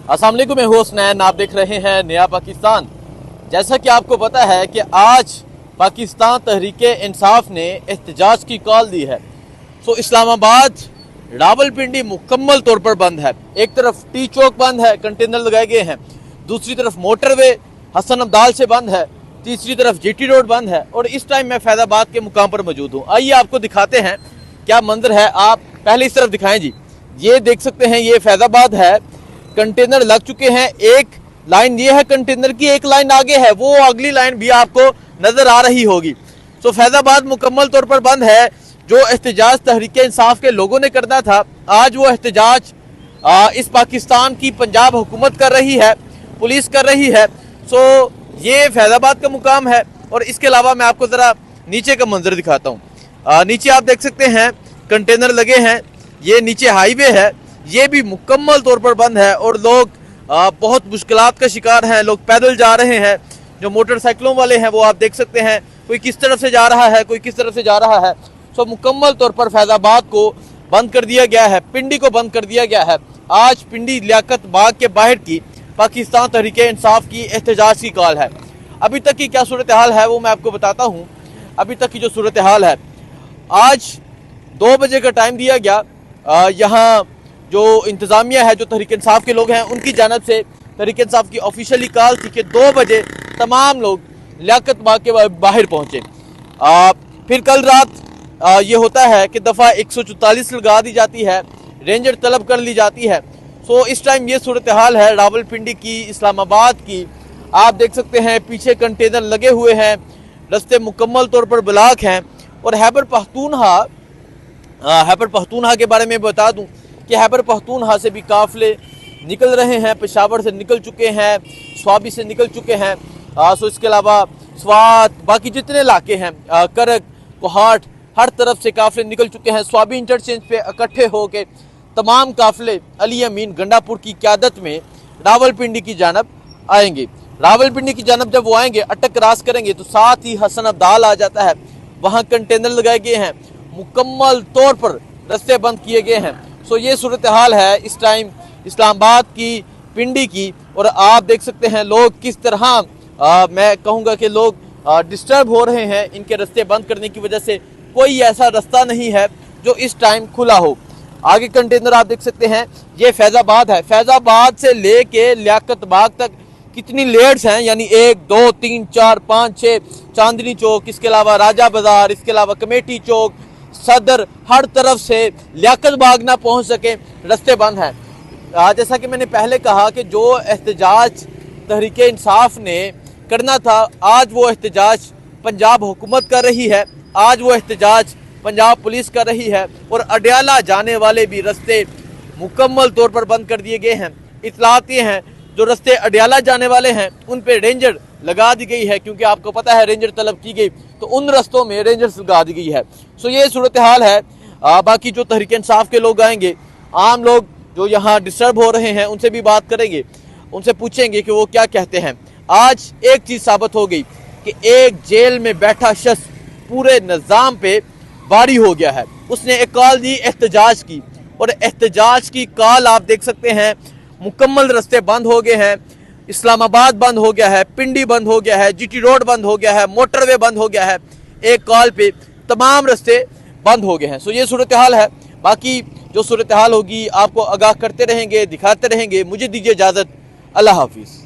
अस्सलाम वालेकुम, मैं हूं हसनैन। आप देख रहे हैं नया पाकिस्तान। जैसा कि आपको पता है कि आज पाकिस्तान तहरीके इंसाफ ने एहतजाज की कॉल दी है। सो इस्लामाबाद रावलपिंडी मुकम्मल तौर पर बंद है। एक तरफ टी चौक बंद है, कंटेनर लगाए गए हैं। दूसरी तरफ मोटरवे हसन अब्दाल से बंद है। तीसरी तरफ जीटी रोड बंद है। और इस टाइम मैं फैजाबाद के मुकाम पर मौजूद हूँ। आइए आपको दिखाते हैं क्या मंजर है। आप पहले इस तरफ दिखाएं जी। ये देख सकते हैं, ये फैजाबाद है। कंटेनर लग चुके हैं। एक लाइन ये है कंटेनर की, एक लाइन आगे है, वो अगली लाइन भी आपको नजर आ रही होगी। तो फैजाबाद मुकम्मल तौर पर बंद है। जो एहतजाज तहरीके इंसाफ के लोगों ने करना था, आज वो एहतजाज इस पाकिस्तान की पंजाब हुकूमत कर रही है, पुलिस कर रही है। सो ये फैजाबाद का मुकाम है। और इसके अलावा मैं आपको जरा नीचे का मंजर दिखाता हूँ। नीचे आप देख सकते हैं कंटेनर लगे हैं। ये नीचे हाईवे है, ये भी मुकम्मल तौर पर बंद है। और लोग बहुत मुश्किलात का शिकार हैं। लोग पैदल जा रहे हैं। जो मोटरसाइकिलों वाले हैं वो आप देख सकते हैं, कोई किस तरफ से जा रहा है, कोई किस तरफ से जा रहा है। सो मुकम्मल तौर पर फैजाबाद को बंद कर दिया गया है, पिंडी को बंद कर दिया गया है। आज पिंडी लियाकत बाग के बाहर की पाकिस्तान तहरीके इंसाफ की एहतजाज की कॉल है। अभी तक की क्या सूरत हाल है वो मैं आपको बताता हूँ। अभी तक की जो सूरत हाल है, आज 2 बजे का टाइम दिया गया। यहाँ जो इंतज़ामिया है, जो तहरीक इंसाफ के लोग हैं, उनकी जानब से तहरीक इंसाफ की ऑफिशियली कॉल थी कि 2 बजे तमाम लोग लियाकत बाग के बाहर पहुँचे। फिर कल रात ये होता है कि दफ़ा 144 लगा दी जाती है, रेंजर तलब कर ली जाती है। सो इस टाइम ये सूरत हाल है रावलपिंडी की, इस्लामाबाद की। आप देख सकते हैं पीछे कंटेनर लगे हुए हैं, रस्ते मुकम्मल तौर पर ब्लॉक हैं। और खैबर पख्तूनख्वा के बारे में बता दूं कि खैबर पख्तूनख्वा से भी काफिले निकल रहे हैं। पेशावर से निकल चुके हैं, स्वाबी से निकल चुके हैं। सो इसके अलावा स्वात, बाकी जितने इलाके हैं, करक, कोहाट, हर तरफ से काफिले निकल चुके हैं। स्वाबी इंटरचेंज पे इकट्ठे होके तमाम काफिले अली अमीन गंडापुर की क़यादत में रावलपिंडी की जानब आएंगे। रावलपिंडी की जानब जब वो आएंगे, अटक क्रॉस करेंगे तो साथ ही हसन अब्दाल आ जाता है। वहाँ कंटेनर लगाए गए हैं, मुकम्मल तौर पर रास्ते बंद किए गए हैं। सो ये सूरत हाल है इस टाइम इस्लामाबाद की, पिंडी की। और आप देख सकते हैं लोग किस तरह, मैं कहूँगा कि लोग डिस्टर्ब हो रहे हैं। इनके रास्ते बंद करने की वजह से कोई ऐसा रास्ता नहीं है जो इस टाइम खुला हो। आगे कंटेनर आप देख सकते हैं, ये फैजाबाद है। फैजाबाद से लेके लियाकत बाग तक कितनी लेयर्स हैं, यानी 1 2 3 4 5 6, चांदनी चौक, इसके अलावा राजा बाजार, इसके अलावा कमेटी चौक, सदर, हर तरफ से लियाकत बाग ना पहुंच सके, रास्ते बंद हैं। जैसा कि मैंने पहले कहा कि जो एहतजाज तहरीके इंसाफ ने करना था, आज वो एहतजाज पंजाब हुकूमत कर रही है, आज वो एहतजाज पंजाब पुलिस कर रही है। और अडयाला जाने वाले भी रास्ते मुकम्मल तौर पर बंद कर दिए गए हैं। इतलात ये हैं, जो रास्ते अडयाला जाने वाले हैं उन पे रेंजर लगा दी गई है, क्योंकि आपको पता है रेंजर तलब की गई तो उन रास्तों में रेंजर्स लगा दी गई है। सो ये सूरत हाल है। बाकी जो तहरीक इंसाफ के लोग आएंगे, आम लोग जो यहाँ डिस्टर्ब हो रहे हैं, उनसे भी बात करेंगे, उनसे पूछेंगे कि वो क्या कहते हैं। आज एक चीज़ साबित हो गई कि एक जेल में बैठा शख्स पूरे निज़ाम पे भारी हो गया है। उसने एक कॉल दी एहतजाज की, और एहतजाज की कॉल आप देख सकते हैं, मुकम्मल रास्ते बंद हो गए हैं। इस्लामाबाद बंद हो गया है, पिंडी बंद हो गया है, जीटी रोड बंद हो गया है, मोटरवे बंद हो गया है। एक कॉल पे तमाम रास्ते बंद हो गए हैं। सो ये सूरत हाल है। बाकी जो सूरत हाल होगी आपको आगाह करते रहेंगे, दिखाते रहेंगे। मुझे दीजिए इजाज़त। अल्लाह हाफिज़।